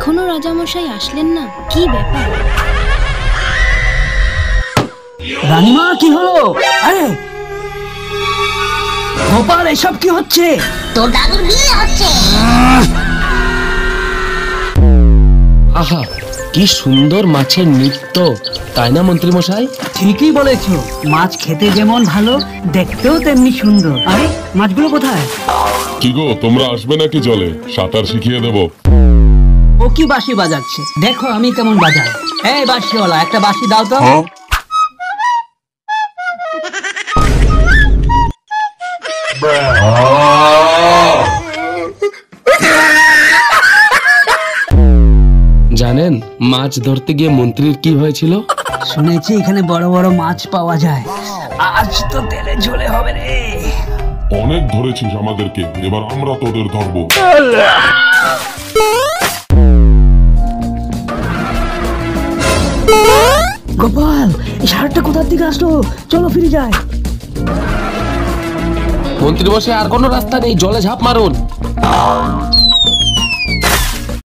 এখনো রাজামশাই আসলেন না, কি ব্যাপার? রানীমা, কি হলো? আরে গোপাল, এসব কি হচ্ছে? তোর দাদুর বিয়ে হচ্ছে। আহা, কি সুন্দর মাছের নৃত্য, তাই না মন্ত্রী মশাই? ঠিকই বলেছো, মাছ খেতে যেমন ভালো, দেখতেও তেমনি সুন্দর। আরে মাছগুলো কোথায়? কি গো, তোমরা আসবে নাকি জলে? সাঁতার শিখিয়ে দেব। ও কি বাঁশি বাজাচ্ছে, দেখো আমি কেমন বাজাই। এই বাঁশিওয়ালা, একটা বাঁশি দাও তো। জানেন মাছ ধরতে গিয়ে মন্ত্রীর কি হয়েছিল? শুনেছি এখানে বড় বড় মাছ পাওয়া যায়। আজ তো তেলে ঝোলে হবে রে। অনেক ধরেছিস আমাদেরকে, এবার আমরা তোদের ধরবো। গোপাল, এই সারটা কোথার দিকে আসলো? চলো ফিরে যাই। মন্ত্রী মশাই, আর কোনো রাস্তা নেই, জলে ঝাঁপ মারুন।